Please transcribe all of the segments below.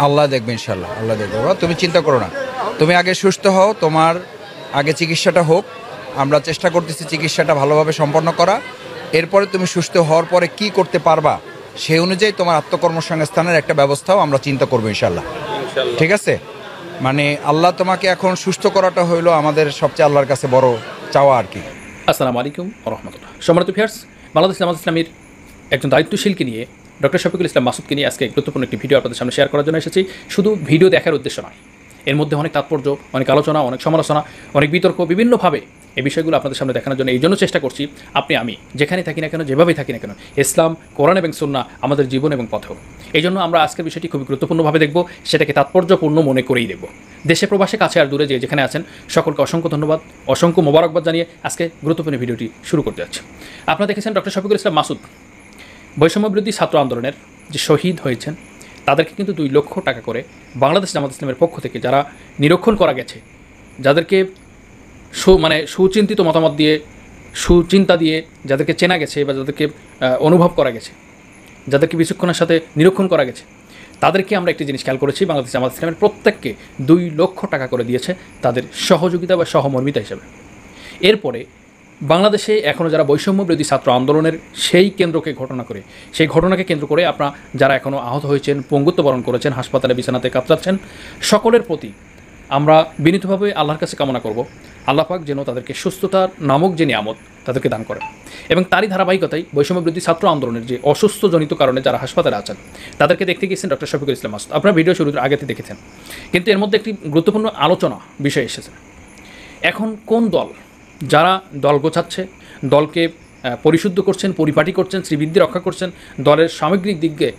আল্লাহ দেখবে ইনশাল্লাহ, আল্লাহ দেখবে। বাবা তুমি চিন্তা করো না, তুমি আগে সুস্থ হও, তোমার আগে চিকিৎসাটা হোক। আমরা চেষ্টা করতেছি চিকিৎসাটা ভালোভাবে সম্পন্ন করা। এরপরে তুমি সুস্থ হওয়ার পরে কি করতে পারবা সেই অনুযায়ী তোমার আত্মকর্মসংস্থানের একটা ব্যবস্থাও আমরা চিন্তা করবো ইনশাল্লাহ। ঠিক আছে, মানে আল্লাহ তোমাকে এখন সুস্থ করাটা হইলো আমাদের সবচেয়ে আল্লাহর কাছে বড় চাওয়া আর কি। আসসালামু আলাইকুম রহমতুল্লাহ। সম্মানিত ভিউয়ার্স, বাংলাদেশ জামাত ইসলামীর একজন দায়িত্বশীলকে নিয়ে, ডক্টর শফিকুল ইসলাম মাসুদকে নিয়ে আজকে গুরুত্বপূর্ণ একটি ভিডিও আপনাদের সামনে শেয়ার করার জন্য এসেছি। শুধু ভিডিও দেখার উদ্দেশ্য নয়, এর মধ্যে অনেক তাৎপর্য, অনেক আলোচনা, অনেক সমালোচনা, অনেক বিতর্ক, বিভিন্নভাবে এই বিষয়গুলো আপনাদের সামনে দেখানোর জন্য এই জন্য চেষ্টা করছি, আমি যেখানে থাকি না কেন, যেভাবেই থাকি না কেন, ইসলাম, কোরআন এবং সুন্নাহ আমাদের জীবন এবং পথেও। এই জন্য আমরা আজকের বিষয়টি খুবই গুরুত্বপূর্ণভাবে দেখব, সেটাকে তাৎপর্যপূর্ণ মনে করেই দেখব। দেশে প্রবাসে, কাছে আর দূরে যেখানে আছেন সকলকে অসংখ্য ধন্যবাদ, অসংখ্য মোবারকবাদ জানিয়ে আজকে গুরুত্বপূর্ণ ভিডিওটি শুরু করতে যাচ্ছে। আপনারা দেখেছেন ডক্টর শফিকুল ইসলাম মাসুদ বৈষম্যবিরোধী ছাত্র আন্দোলনের যে শহীদ হয়েছেন, তাদেরকে কিন্তু 2 লক্ষ টাকা করে বাংলাদেশ জামাত ইসলামের পক্ষ থেকে যারা নিরীক্ষণ করা গেছে, যাদেরকে সুচিন্তিত মতামত দিয়ে, সুচিন্তা দিয়ে যাদেরকে চেনা গেছে বা যাদেরকে অনুভব করা গেছে, যাদেরকে বিচক্ষণের সাথে নিরীক্ষণ করা গেছে, তাদেরকে আমরা একটি জিনিস খেয়াল করেছি, বাংলাদেশ জামাত ইসলামের প্রত্যেককে 2 লক্ষ টাকা করে দিয়েছে তাদের সহযোগিতা বা সহমর্মিতা হিসেবে। এরপরে বাংলাদেশে এখনও যারা বৈষম্যবিরোধী ছাত্র আন্দোলনের সেই ঘটনাকে কেন্দ্র করে আপনারা যারা এখনও আহত হয়েছেন, পঙ্গুত্ব বরণ করেছেন, হাসপাতালে বিছানাতে কাতরাচ্ছেন, সকলের প্রতি আমরা বিনীতভাবে আল্লাহর কাছে কামনা করব, আল্লাহ পাক যেন তাদেরকে সুস্থতার নামক যে নিয়ামত তাদেরকে দান করেন। এবং তারই ধারাবাহিকতায় বৈষম্যবিরোধী ছাত্র আন্দোলনের যে অসুস্থজনিত কারণে যারা হাসপাতালে আছেন, তাদেরকে দেখতে গিয়েছেন ডক্টর শফিকুল ইসলাম মাসুদ। আপনারা ভিডিও শুরুর আগেতে দেখেছেন, কিন্তু এর মধ্যে একটি গুরুত্বপূর্ণ আলোচনা বিষয় এসেছে। এখন কোন দল, যারা দল গোছাচ্ছে, দলকে পরিশুদ্ধ করছেন, পরিপাটি করছেন, শ্রীবৃদ্ধি রক্ষা করছেন, দলের সামগ্রিক দিকে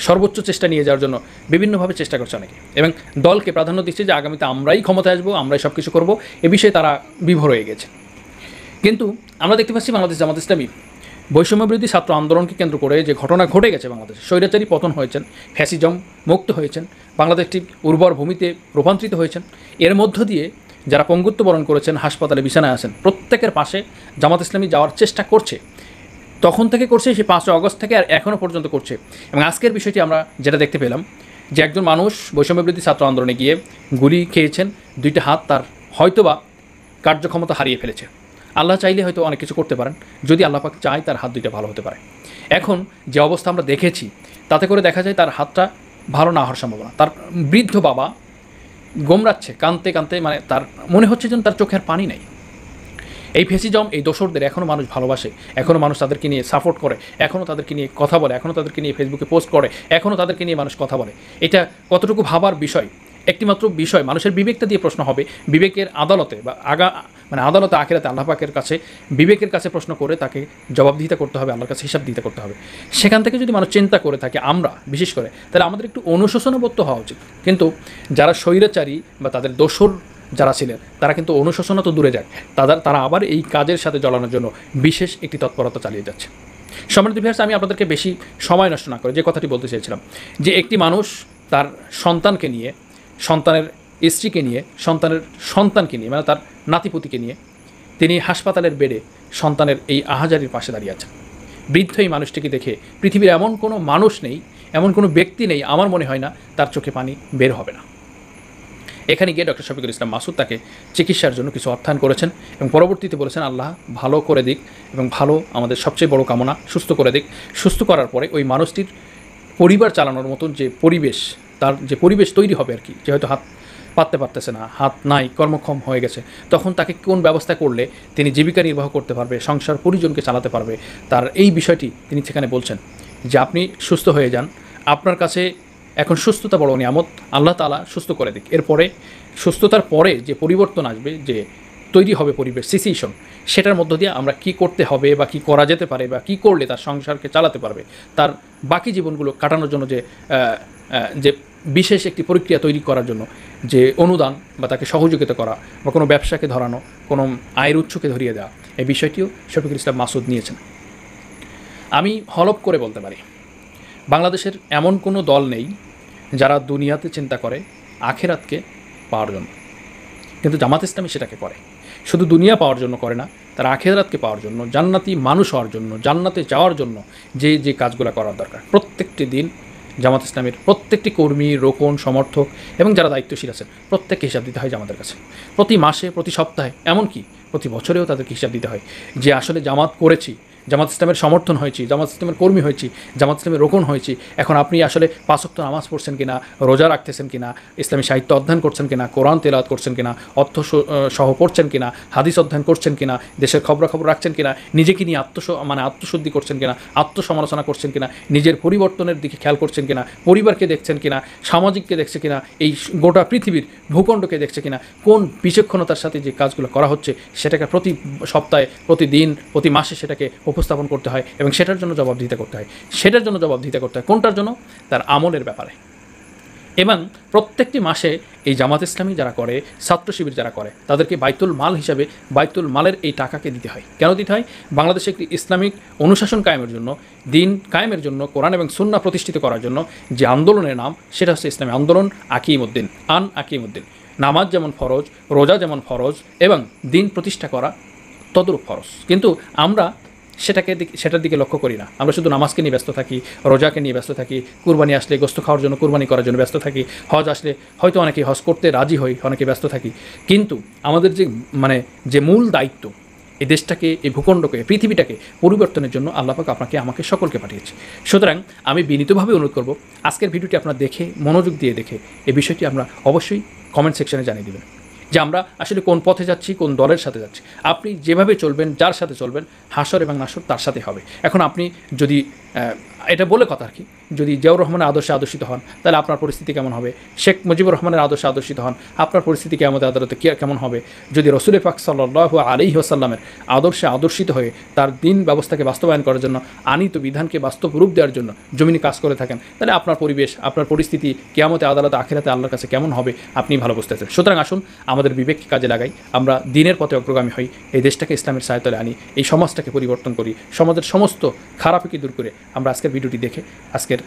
সর্বোচ্চ চেষ্টা নিয়ে যাওয়ার জন্য বিভিন্নভাবে চেষ্টা করছে অনেকে, এবং দলকে প্রাধান্য দিচ্ছে যে আগামীতে আমরাই ক্ষমতায় আসবো, আমরাই সব কিছু করবো, এ বিষয়ে তারা বিভোর হয়ে গেছে। কিন্তু আমরা দেখতে পাচ্ছি বাংলাদেশ জামাত ইসলামী বৈষম্যবিরোধী ছাত্র আন্দোলনকে কেন্দ্র করে যে ঘটনা ঘটে গেছে, বাংলাদেশে স্বৈরাচারী পতন হয়েছেন, ফ্যাসিজম মুক্ত হয়েছেন, বাংলাদেশটি উর্বর ভূমিতে রূপান্তরিত হয়েছেন, এর মধ্য দিয়ে যারা পঙ্গুত্ব বরণ করেছেন, হাসপাতালে বিছানায় আছেন, প্রত্যেকের পাশে জামাত ইসলামী যাওয়ার চেষ্টা করছে। তখন থেকে করছে, সে 5 আগস্ট থেকে আর এখনও পর্যন্ত করছে। এবং আজকের বিষয়টি আমরা যেটা দেখতে পেলাম যে একজন মানুষ বৈষম্যবিরোধী ছাত্র আন্দোলনে গিয়ে গুলি খেয়েছেন, 2টা হাত তার হয়তোবা কার্যক্ষমতা হারিয়ে ফেলেছে। আল্লাহ চাইলে হয়তো অনেক কিছু করতে পারেন, যদি আল্লাহ পাক চায় তার হাত 2টা ভালো হতে পারে। এখন যে অবস্থা আমরা দেখেছি, তাতে করে দেখা যায় তার হাতটা ভালো না হওয়ার সম্ভাবনা। তার বৃদ্ধ বাবা গোমরাচ্ছে, কাঁদতে কাঁদতে, তার মনে হচ্ছে যেন তার চোখের পানি নেই। এই ফ্যাসিজম, এই দোসরদের এখনও মানুষ ভালোবাসে, এখনও মানুষ তাদেরকে নিয়ে সাপোর্ট করে, এখনও তাদেরকে নিয়ে কথা বলে, এখনও তাদেরকে নিয়ে ফেসবুকে পোস্ট করে, এখনও তাদেরকে নিয়ে মানুষ কথা বলে। এটা কতটুকু ভাবার বিষয়, একটিমাত্র বিষয়, মানুষের বিবেকটা দিয়ে প্রশ্ন হবে, বিবেকের আদালতে বা আদালতে আখিরাতে আল্লাহ পাকের কাছে বিবেকের কাছে প্রশ্ন করে তাকে জবাবদিহিতা করতে হবে, আল্লাহর কাছে হিসাব দিতে করতে হবে। সেখান থেকে যদি মানুষ চিন্তা করে থাকে, আমরা বিশেষ করে, তাহলে আমাদের একটু অনুশোচনাবোধ হওয়া উচিত। কিন্তু যারা স্বৈরাচারী বা তাদের দোসর যারা ছিলেন, তারা কিন্তু অনুশোচনা তো দূরে যায়, তারা আবার এই কাজের সাথে জড়ানোর জন্য বিশেষ একটি তৎপরতা চালিয়ে যাচ্ছে। সম্মানিত ভিউয়ার্স, আমি আপনাদেরকে বেশি সময় নষ্ট না করে যে কথাটি বলতে চেয়েছিলাম, যে একটি মানুষ তার সন্তানকে নিয়ে, সন্তানের স্ত্রীকে নিয়ে, সন্তানের সন্তানকে নিয়ে, তার নাতিপুতিকে নিয়ে তিনি হাসপাতালের বেডে সন্তানের এই আহাজারির পাশে দাঁড়িয়ে আছেন। বৃদ্ধ এই মানুষটিকে দেখে পৃথিবীর এমন কোনো মানুষ নেই, এমন কোনো ব্যক্তি নেই, আমার মনে হয় না তার চোখে পানি বের হবে না। এখানে গিয়ে ডক্টর শফিকুল ইসলাম মাসুদ তাকে চিকিৎসার জন্য কিছু অর্থায়ন করেছেন এবং পরবর্তীতে বলেছেন আল্লাহ ভালো করে দিক, এবং ভালো আমাদের সবচেয়ে বড় কামনা, সুস্থ করে দিক। সুস্থ করার পরে ওই মানুষটির পরিবার চালানোর মতন যে পরিবেশ, তার যে পরিবেশ তৈরি হবে আর কি, যে হয়তো হাত পাততে পারতেছে না, হাত নাই, কর্মক্ষম হয়ে গেছে, তখন তাকে কোন ব্যবস্থা করলে তিনি জীবিকা নির্বাহ করতে পারবে, সংসার পরিজনকে চালাতে পারবে, তার এই বিষয়টি তিনি সেখানে বলছেন যে আপনি সুস্থ হয়ে যান, আপনার কাছে এখন সুস্থতা বড় নিয়ামত, আল্লাহ তাআলা সুস্থ করে দিক। এরপরে সুস্থতার পরে যে পরিবর্তন আসবে, যে তৈরি হবে পরিবেশ, সিচুয়েশন, সেটার মধ্য দিয়ে আমরা কি করতে হবে বা কি করা যেতে পারে বা কি করলে তার সংসারকে চালাতে পারবে, তার বাকি জীবনগুলো কাটানোর জন্য যে বিশেষ একটি প্রক্রিয়া তৈরি করার জন্য যে অনুদান বা তাকে সহযোগিতা করা বা কোনো ব্যবসাকে ধরানো, কোনো আয়ের উৎসকে ধরিয়ে দেওয়া, এই বিষয়টিও শফিকুল ইসলাম মাসুদ নিয়েছেন। আমি হলফ করে বলতে পারি, বাংলাদেশের এমন কোনো দল নেই যারা দুনিয়াতে চিন্তা করে আখেরাতকে পাওয়ার জন্য, কিন্তু জামাত ইসলামী সেটাকে করে। শুধু দুনিয়া পাওয়ার জন্য করে না, তারা আখেরাতকে পাওয়ার জন্য, জান্নাতি মানুষ হওয়ার জন্য, জান্নাতে যাওয়ার জন্য যে কাজগুলো করার দরকার, প্রত্যেকটি দিন জামাত ইসলামের প্রত্যেকটি কর্মী, রোকন, সমর্থক এবং যারা দায়িত্বশীল আছেন প্রত্যেককে হিসাব দিতে হয় জামাতের কাছে। প্রতি মাসে, প্রতি সপ্তাহে, এমনকি প্রতি বছরেও তাদেরকে হিসাব দিতে হয় যে আসলে জামাত করেছি, জামাত ইসলামের সমর্থন হয়েছি, জামাত ইসলামের কর্মী হয়েছি, জামাত ইসলামের রোকন হয়েছি, এখন আপনি আসলে 5 ওয়াক্ত নামাজ পড়ছেন কিনা, রোজা রাখতেছেন কিনা, ইসলামী সাহিত্য অধ্যয়ন করছেন কিনা, কোরআন তেলাওয়াত করছেন কিনা, অর্থ সহ পড়ছেন কিনা, হাদিস অধ্যয়ন করছেন কিনা, দেশের খবরাখবর রাখছেন কিনা, নিজেকে নিয়ে আত্মশুদ্ধি করছেন কিনা, আত্মসমালোচনা করছেন কিনা, নিজের পরিবর্তনের দিকে খেয়াল করছেন কিনা, পরিবারকে দেখছেন কিনা, সামাজিককে দেখছে কিনা, এই গোটা পৃথিবীর ভূখণ্ডকে দেখছে কিনা, কোন বিচক্ষণতার সাথে যে কাজগুলো করা হচ্ছে সেটাকে প্রতি সপ্তাহে, প্রতিদিন, প্রতি মাসে সেটাকে উপস্থাপন করতে হয় এবং সেটার জন্য জবাবদিহিতা করতে হয়। কোনটার জন্য? তার আমলের ব্যাপারে। এবং প্রত্যেকটি মাসে এই জামাত ইসলামী যারা করে, ছাত্র শিবির যারা করে, তাদেরকে বাইতুল মাল হিসাবে বাইতুল মালের এই টাকাকে দিতে হয়। কেন দিতে হয়? বাংলাদেশে একটি ইসলামিক অনুশাসন কায়েমের জন্য, দিন কায়েমের জন্য, কোরআন এবং সুন্নাহ প্রতিষ্ঠিত করার জন্য যে আন্দোলনের নাম, সেটা হচ্ছে ইসলামী আন্দোলন আকিমুদ্দিন, আকিমুদ্দিন। নামাজ যেমন ফরজ, রোজা যেমন ফরজ, এবং দিন প্রতিষ্ঠা করা তদরূপ ফরজ। কিন্তু আমরা সেটার দিকে লক্ষ্য করি না। আমরা শুধু নামাজকে নিয়ে ব্যস্ত থাকি, রোজাকে নিয়ে ব্যস্ত থাকি, কুরবানি আসলে গোস্ত খাওয়ার জন্য, কুরবানি করার জন্য ব্যস্ত থাকি, হজ আসলে হয়তো অনেকে হজ করতে রাজি হই, অনেকে ব্যস্ত থাকি। কিন্তু আমাদের যে মূল দায়িত্ব, এই দেশটাকে, এই ভূখণ্ডকে, পৃথিবীটাকে পরিবর্তনের জন্য আল্লাহ পাক আপনাকে, আমাকে, সকলকে পাঠিয়েছে। সুতরাং আমি বিনীতভাবে অনুরোধ করব, আজকের ভিডিওটি আপনারা দেখে, মনোযোগ দিয়ে দেখে এই বিষয়টি আমরা অবশ্যই কমেন্ট সেকশনে জানিয়ে দেবেন যে আমরা আসলে কোন পথে যাচ্ছি, কোন দলের সাথে যাচ্ছি। আপনি যেভাবে চলবেন, যার সাথে চলবেন, হাসর এবং নাসর তার সাথে হবে। এখন আপনি যদি এটা বলে কথা আর কি, যদি জিয়াউর রহমানের আদর্শে আদর্শিত হন, তাহলে আপনার পরিস্থিতি কেমন হবে? শেখ মুজিবুর রহমানের আদর্শে আদর্শিত হন, আপনার পরিস্থিতি কিয়ামতের আদালতে কেমন হবে? যদি রসুল পাক সাল্লাল্লাহু আলাইহি ওয়াসাল্লামের আদর্শে আদর্শিত হয়ে তার দিন ব্যবস্থাকে বাস্তবায়ন করার জন্য, আনিত বিধানকে বাস্তব রূপ দেওয়ার জন্য জমিনে কাজ করে থাকেন, তাহলে আপনার পরিবেশ, আপনার পরিস্থিতি কিয়ামতে আদালতে, আখিরাতে আল্লাহর কাছে কেমন হবে আপনি ভালো বুঝতেছেন। সুতরাং আসুন আমাদের বিবেককে কাজে লাগাই, আমরা দিনের পথে অগ্রগামী হই, এই দেশটাকে ইসলামের সায়তলে আনি, এই সমাজটাকে পরিবর্তন করি, সমাজের সমস্ত খারাপকে দূর করে। আমরা আজকের ভিডিওটি দেখে আজকের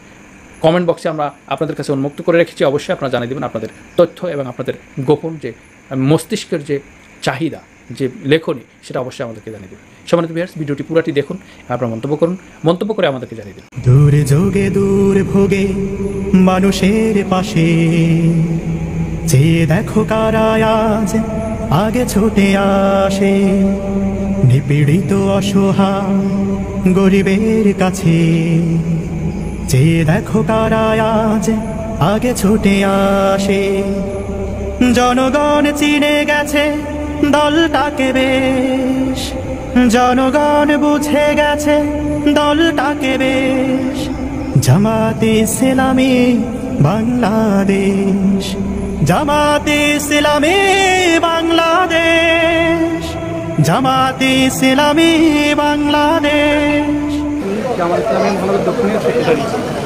কমেন্ট বক্সে আমরা আপনাদের কাছে উন্মুক্ত করে রেখেছি, অবশ্যই আপনারা জানিয়ে দেবেন আপনাদের তথ্য এবং আপনাদের গোপন যে মস্তিষ্কের যে চাহিদা, যে লেখনী, সেটা অবশ্যই আমাদেরকে জানিয়ে দেবেন। সম্মানিত ভিউয়ার্স, ভিডিওটি পুরাটি দেখুন, আপনারা মন্তব্য করুন, মন্তব্য করে আমাদেরকে জানিয়ে দেবেন। দূরে যোগে দূর ভোগে মানুষের পাশে, চেয়ে দেখো কারা আজ আগে ছুটে আসে, নিপীড়িত অসহায় গরিবের কাছে, চেয়ে দেখো কারা আজ আগে ছুটে আসে। জনগণ চিনে গেছে দলটাকে বেশ, জনগণ বুঝে গেছে দলটাকে বেশ। জামাতে ইসলামী বাংলাদেশ, জামাতে ইসলামী বাংলাদেশ, জামাতে ইসলামী বাংলাদেশ। জামাত ইসলামের মহানগর দক্ষিণের সেক্রেটারি,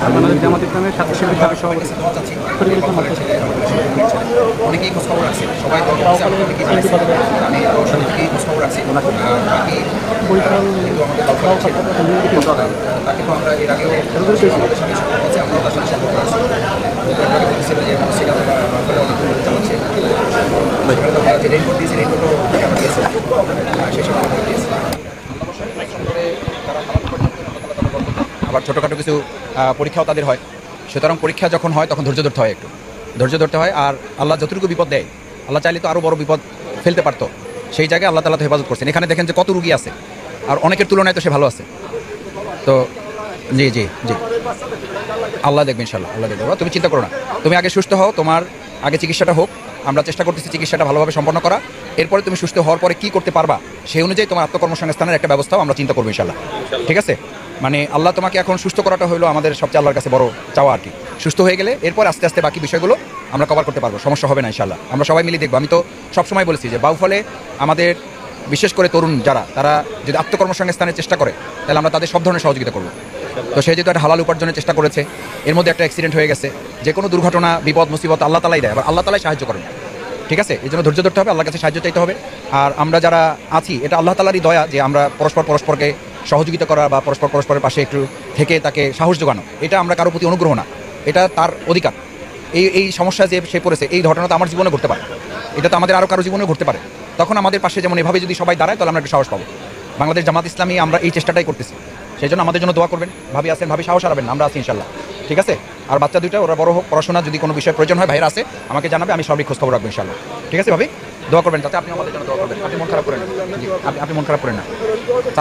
আমাদের জামাত ইসলামের ছাত্র শিবির সাবেক সভাপতি। অনেকেই খোঁজখবর রাখছে, সবাই দল করছে, আমি অনেকেই জানি, আমি অবশ্যই থেকেই খোঁজখবর রাখছি। বাকি কিন্তু আমাদের দল করা ছিল, তাকে তো আমরা এর আগেও আমাদের সাথে সম্পর্ক আছে, আমরা তার সাথে সম্পর্ক আছে। আপনাকে বলেছিল যে সেটা চালাচ্ছে, যে রেনকোট দিয়েছে, রেনকোটও আমরা দিয়েছে, সেই সময় আমরা দিয়েছি। আবার ছোটোখাটো কিছু পরীক্ষাও তাদের হয়, সুতরাং পরীক্ষা যখন হয় তখন ধৈর্য ধরতে হয়, একটু ধৈর্য ধরতে হয়। আর আল্লাহ যতটুকু বিপদ দেয়, আল্লাহ চাইলে তো আরও বড় বিপদ ফেলতে পারতো, সেই জায়গায় আল্লাহ তাআলা তো হেফাজত করছেন। এখানে দেখেন যে কত রুগী আছে, আর অনেকের তুলনায় তো সে ভালো আছে। তো জি জি জি, আল্লাহ দেখবে ইনশাল্লাহ, আল্লাহ দেখবে। তুমি চিন্তা করো না, তুমি আগে সুস্থ হও, তোমার আগে চিকিৎসাটা হোক, আমরা চেষ্টা করতেছি চিকিৎসাটা ভালোভাবে সম্পন্ন করা। এরপরে তুমি সুস্থ হওয়ার পরে কী করতে পারবা, সেই অনুযায়ী তোমার আত্মকর্মসংস্থানের একটা ব্যবস্থাও আমরা চিন্তা করবো ইনশাল্লাহ, ঠিক আছে? মানে আল্লাহ তোমাকে এখন সুস্থ করাটা হলো আমাদের সবচেয়ে আল্লাহর কাছে বড় চাওয়া আর কি। সুস্থ হয়ে গেলে এরপর আস্তে আস্তে বাকি বিষয়গুলো আমরা কভার করতে পারবো, সমস্যা হবে না ইনশাল্লাহ। আমরা সবাই মিলে দেখবো। আমি তো সবসময় বলেছি যে বাউফলে আমাদের বিশেষ করে তরুণ যারা, তারা যদি আত্মকর্মসংস্থানের চেষ্টা করে, তাহলে আমরা তাদের সব ধরনের সহযোগিতা করবো। তো সে যেহেতু একটা হালাল উপার্জনের চেষ্টা করেছে, এর মধ্যে একটা অ্যাক্সিডেন্ট হয়ে গেছে, যে কোনো দুর্ঘটনা, বিপদ, মুসিবত আল্লাহ তাআলাই দেয়, আবার আল্লাহ তাআলাই সাহায্য করেন, ঠিক আছে? এই জন্য ধৈর্য ধরতে হবে, আল্লাহর কাছে সাহায্য চাইতে হবে। আর আমরা যারা আছি, এটা আল্লাহ তাআলারই দয়া যে আমরা পরস্পরকে সহযোগিতা করা বা পরস্পরের পাশে একটু থেকে তাকে সাহস যোগানো, এটা আমরা কারোর প্রতি অনুগ্রহ না, এটা তার অধিকার। এই সমস্যা যে সে পড়েছে, এই ঘটনা তো আমার জীবনে ঘটতে পারে, এটা তো আমাদের আরও কারো জীবনে ঘটতে পারে। তখন আমাদের পাশে যেমন এভাবে যদি সবাই দাঁড়ায়, তাহলে আমরা একটু সাহস পাবো। বাংলাদেশ জামাত ইসলামী আমরা এই চেষ্টাটাই করতেছি, সেই জন্য আমাদের জন্য দোয়া করবেন। ভাবি আছেন, ভাবি সাহস হারাবেন না, আমরা আছি ইনশাল্লাহ। ঠিক আছে? আর বাচ্চা দুইটা ওরা বড় হোক, পড়াশোনা যদি কোনো বিষয় প্রয়োজন হয় ভাইরা আছে আমাকে জানাবে, আমি সবই খোঁজ খবর রাখবো ইনশাআল্লাহ। ঠিক আছে ভাবি? দোয়া করবেন, তাতে আপনি আমাদের জন্য দোয়া করবেন। আপনি মন খারাপ করেন না। জি, আপনি মন খারাপ করেন না।